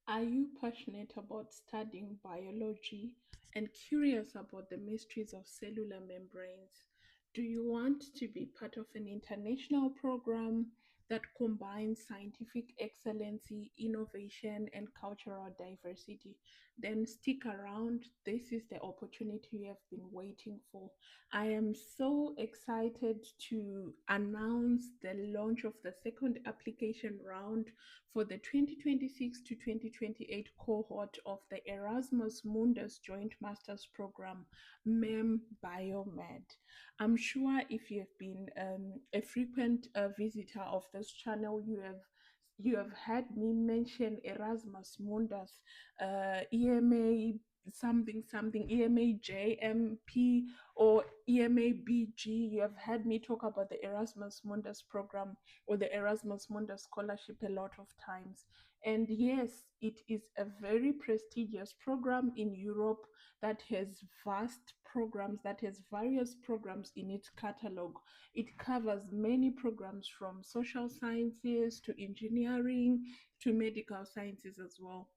Are you passionate about studying biology and curious about the mysteries of cellular membranes? Do you want to be part of an international program that combines scientific excellency, innovation, and cultural diversity? Then stick around. This is the opportunity you have been waiting for. I am so excited to announce the launch of the second application round for the 2026 to 2028 cohort of the Erasmus Mundus Joint Masters Program, MemBioMed. I'm sure if you have been a frequent visitor of this channel, you have heard me mention Erasmus Mundus, EMA something something, EMA JMP or EMA BG. You have heard me talk about the Erasmus Mundus program or the Erasmus Mundus scholarship a lot of times. And yes, it is a very prestigious program in Europe that has vast programs, that has various programs in its catalog. It covers many programs from social sciences to engineering to medical sciences as well.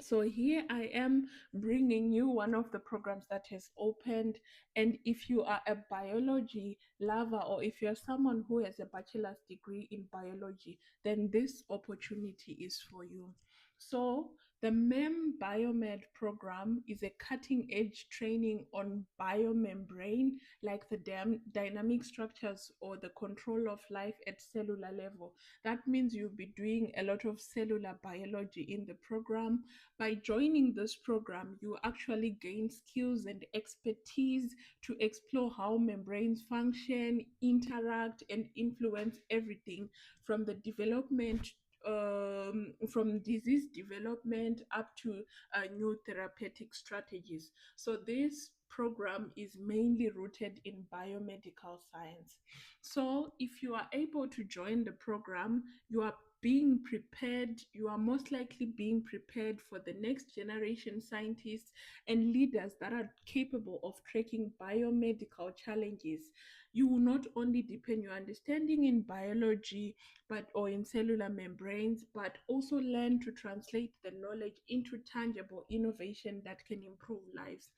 So here I am bringing you one of the programs that has opened. And if you are a biology lover or if you're someone who has a bachelor's degree in biology, then this opportunity is for you. So the MEM Biomed program is a cutting edge training on biomembrane, like the dynamic structures or the control of life at cellular level. That means you'll be doing a lot of cellular biology in the program. By joining this program, you actually gain skills and expertise to explore how membranes function, interact, and influence everything from the development from disease development up to new therapeutic strategies. So this program is mainly rooted in biomedical science. So if you are able to join the program, you are being prepared, you are most likely being prepared for the next generation scientists and leaders that are capable of tracking biomedical challenges. You will not only deepen your understanding in biology but or in cellular membranes, but also learn to translate the knowledge into tangible innovation that can improve lives.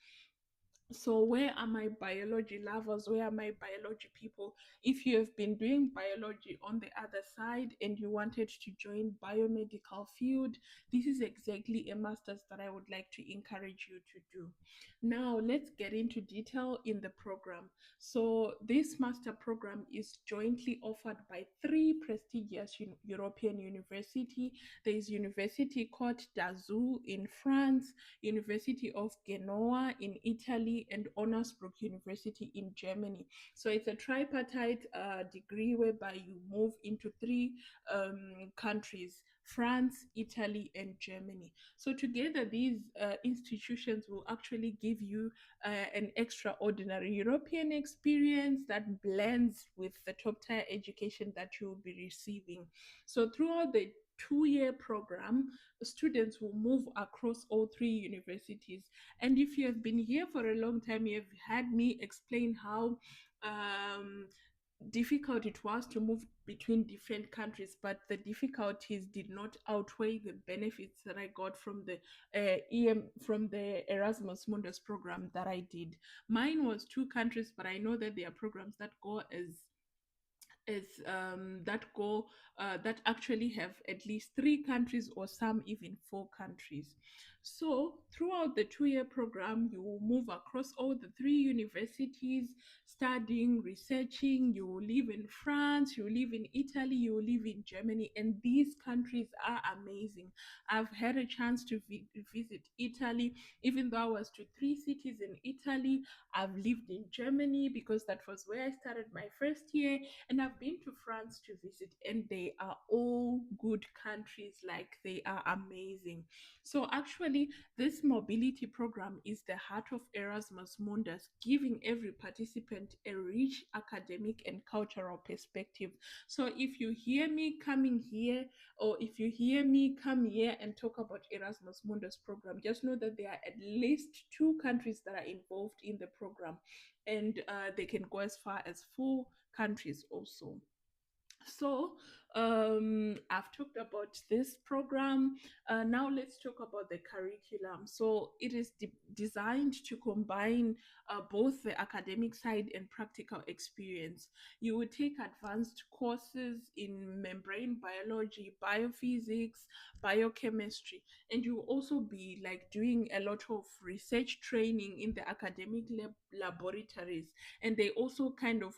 So, where are my biology lovers? Where are my biology people? If you have been doing biology on the other side and you wanted to join biomedical field, this is exactly a master's that I would like to encourage you to do. Now, let's get into detail in the program. So, this master program is jointly offered by three prestigious European university. There is Université Côte d'Azur in France, University of Genoa in Italy, and Osnabrück University in Germany. So it's a tripartite degree whereby you move into three countries: France, Italy, and Germany. So together, these institutions will actually give you an extraordinary European experience that blends with the top tier education that you will be receiving. So throughout the 2-year program, students will move across all three universities. And if you have been here for a long time, you have had me explain how difficult it was to move between different countries, but the difficulties did not outweigh the benefits that I got from the from the Erasmus Mundus program that I did. Mine was 2 countries, but I know that there are programs that go as that actually have at least 3 countries or some even 4 countries. So throughout the 2-year program, you will move across all the three universities, studying, researching. You will live in France, you will live in Italy, you will live in Germany, and these countries are amazing. I've had a chance to visit Italy, even though I was to 3 cities in Italy. I've lived in Germany because that was where I started my first year, and I've been to France to visit, and they are all good countries. Like, they are amazing. So, actually, this mobility program is the heart of Erasmus Mundus, giving every participant a rich academic and cultural perspective. So, if you hear me coming here, or if you hear me come here and talk about Erasmus Mundus program, just know that there are at least 2 countries that are involved in the program, and they can go as far as 4 countries also. So, I've talked about this program. Now let's talk about the curriculum. So it is designed to combine both the academic side and practical experience. You will take advanced courses in membrane biology, biophysics, biochemistry, and you will also be like doing a lot of research training in the academic laboratories. And they also kind of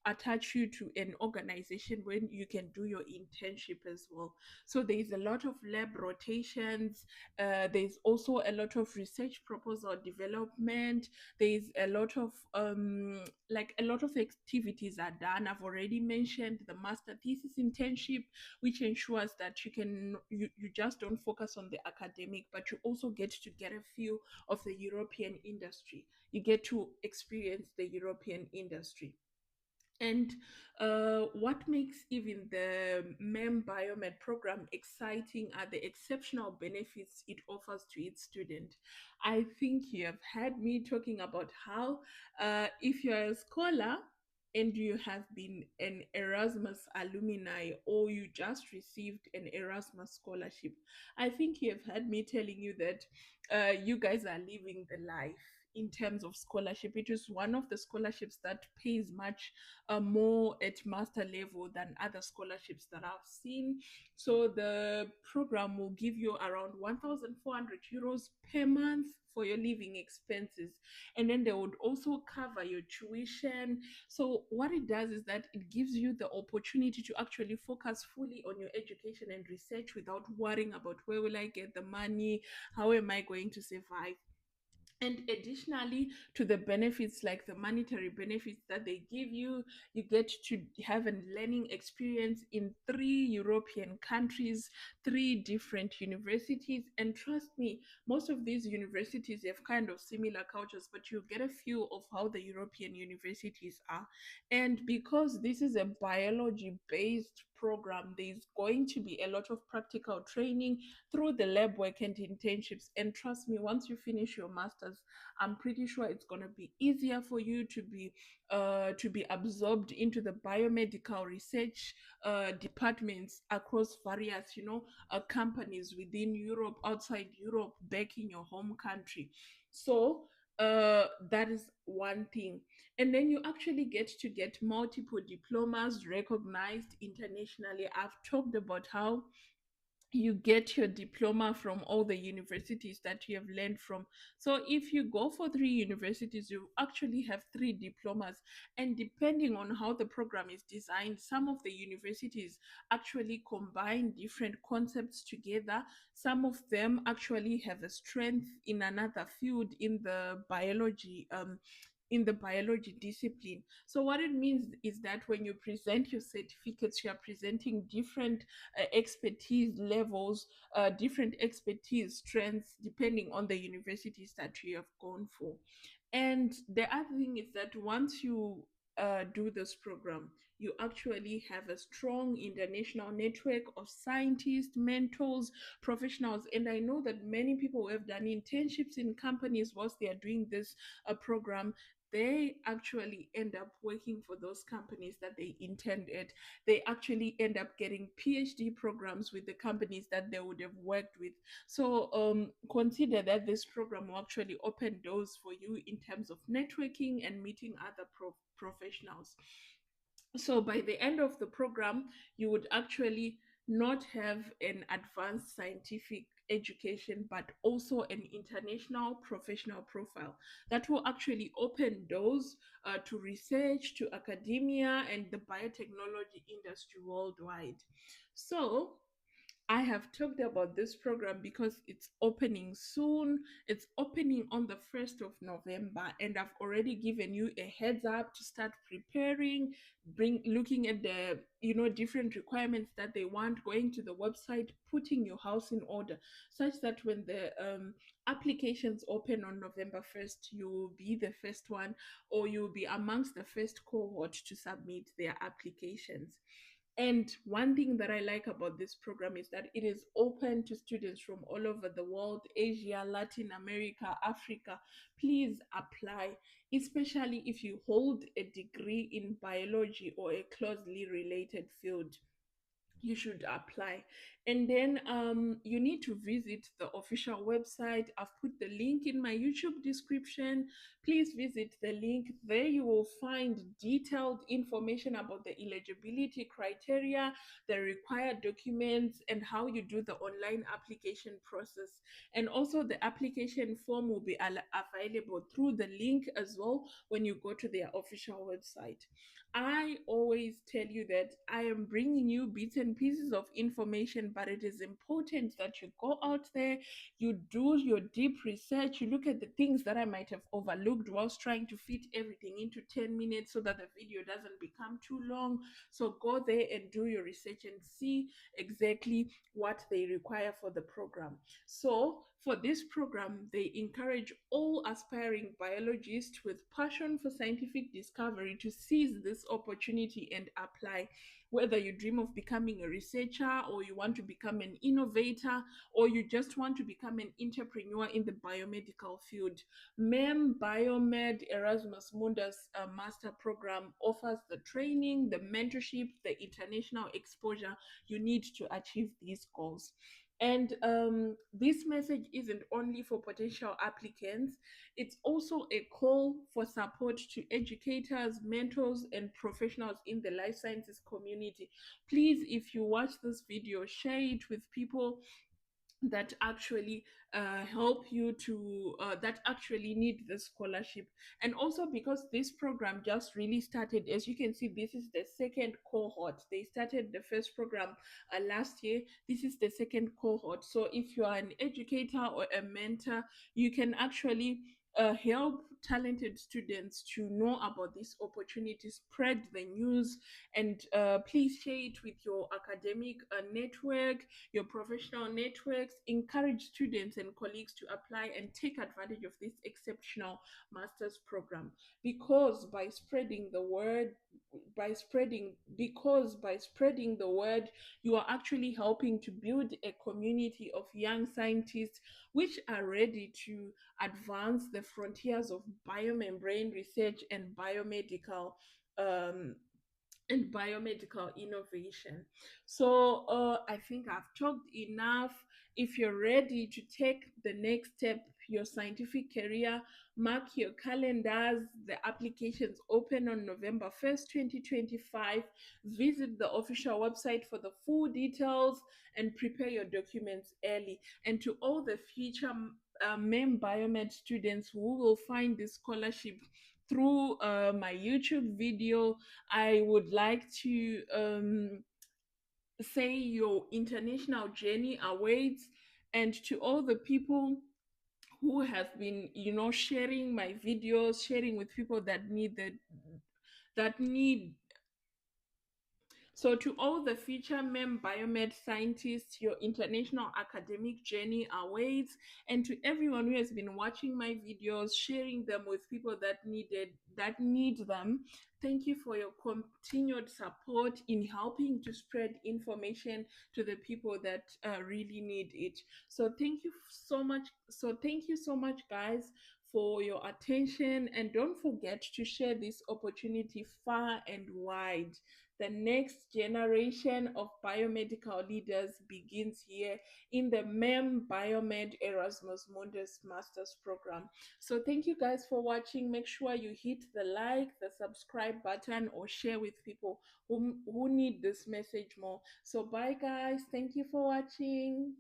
attach you to an organization when you can do your internship as well. So there's a lot of lab rotations. There's also a lot of research proposal development. There's a lot of like a lot of activities are done. I've already mentioned the master thesis internship, which ensures that you just don't focus on the academic, but you also get to get a feel of the European industry. You get to experience the European industry. And what makes even the MemBioMed program exciting are the exceptional benefits it offers to its student. I think you have had me talking about how if you're a scholar and you have been an Erasmus alumni or you just received an Erasmus scholarship, I think you have had me telling you that you guys are living the life in terms of scholarship. It is one of the scholarships that pays much more at master level than other scholarships that I've seen. So the program will give you around 1,400 euros per month for your living expenses. And then they would also cover your tuition. So what it does is that it gives you the opportunity to actually focus fully on your education and research without worrying about where will I get the money, how am I going to survive. And additionally to the benefits, like the monetary benefits that they give you get to have a learning experience in 3 European countries, 3 different universities. And trust me, most of these universities have kind of similar cultures, but you get a feel of how the European universities are. And because this is a biology based program, there's going to be a lot of practical training through the lab work and internships. And trust me, once you finish your masters, I'm pretty sure it's going to be easier for you to be absorbed into the biomedical research departments across various, companies within Europe, outside Europe, back in your home country. So that is one thing. And then you actually get to get multiple diplomas recognized internationally. I've talked about how you get your diploma from all the universities that you have learned from. So if you go for 3 universities, you actually have 3 diplomas. And depending on how the program is designed, some of the universities actually combine different concepts together. Some of them actually have a strength in another field in the biology discipline. So what it means is that when you present your certificates, you are presenting different expertise levels, different expertise strengths, depending on the universities that you have gone for. And the other thing is that once you do this program, you actually have a strong international network of scientists, mentors, professionals. And I know that many people who have done internships in companies whilst they are doing this program, they actually end up working for those companies that they intended. They actually end up getting PhD programs with the companies that they would have worked with. So consider that this program will actually open doors for you in terms of networking and meeting other professionals. So by the end of the program, you would actually not have an advanced scientific education, but also an international professional profile that will actually open doors to research, to academia, and the biotechnology industry worldwide. So I have talked about this program because it's opening soon. It's opening on the 1st of November, and I've already given you a heads up to start preparing, bring looking at the different requirements that they want, going to the website, putting your house in order, such that when the applications open on November 1st, you'll be the first one, or you'll be amongst the first cohort to submit their applications. And one thing that I like about this program is that it is open to students from all over the world: Asia, Latin America, Africa. Please apply, especially if you hold a degree in biology or a closely related field. you should apply. And then you need to visit the official website. I've put the link in my YouTube description. Please visit the link. There you will find detailed information about the eligibility criteria, the required documents, and how you do the online application process. And also the application form will be available through the link as well when you go to their official website. I always tell you that I am bringing you bits and pieces of information, but it is important that you go out there, you do your deep research, you look at the things that I might have overlooked whilst trying to fit everything into 10 minutes so that the video doesn't become too long. So go there and do your research and see exactly what they require for the program. So, for this program, they encourage all aspiring biologists with passion for scientific discovery to seize this opportunity and apply. Whether you dream of becoming a researcher, or you want to become an innovator, or you just want to become an entrepreneur in the biomedical field, MemBioMed Erasmus Mundus master program offers the training, the mentorship, the international exposure you need to achieve these goals. And this message isn't only for potential applicants, it's also a call for support to educators, mentors, and professionals in the life sciences community. Please, if you watch this video, share it with people that actually help you to that actually need the scholarship. And also, because this program just really started, as you can see, this is the second cohort. They started the first program last year. This is the second cohort. So if you are an educator or a mentor, you can actually help talented students to know about this opportunity, spread the news, and please share it with your academic network, your professional networks. Encourage students and colleagues to apply and take advantage of this exceptional master's program, because by spreading the word, you are actually helping to build a community of young scientists which are ready to advance the frontiers of biomembrane research um, and biomedical innovation. So I think I've talked enough. If you're ready to take the next step, your scientific career, mark your calendars. The applications open on November 1st, 2025. Visit the official website for the full details and prepare your documents early. And to all the future MemBiomed students who will find this scholarship through my YouTube video, I would like to say your international journey awaits. And to all the people who have been, sharing my videos, sharing with people that need. So, to all the future biomed scientists, your international academic journey awaits. And to everyone who has been watching my videos, sharing them with people that need them, thank you for your continued support in helping to spread information to the people that really need it. So, thank you so much. So, thank you so much, guys, for your attention, and don't forget to share this opportunity far and wide. The next generation of biomedical leaders begins here in the MemBioMed Erasmus Mundus Masters Program. So thank you guys for watching. Make sure you hit the like, the subscribe button, or share with people who need this message more. So bye guys. Thank you for watching.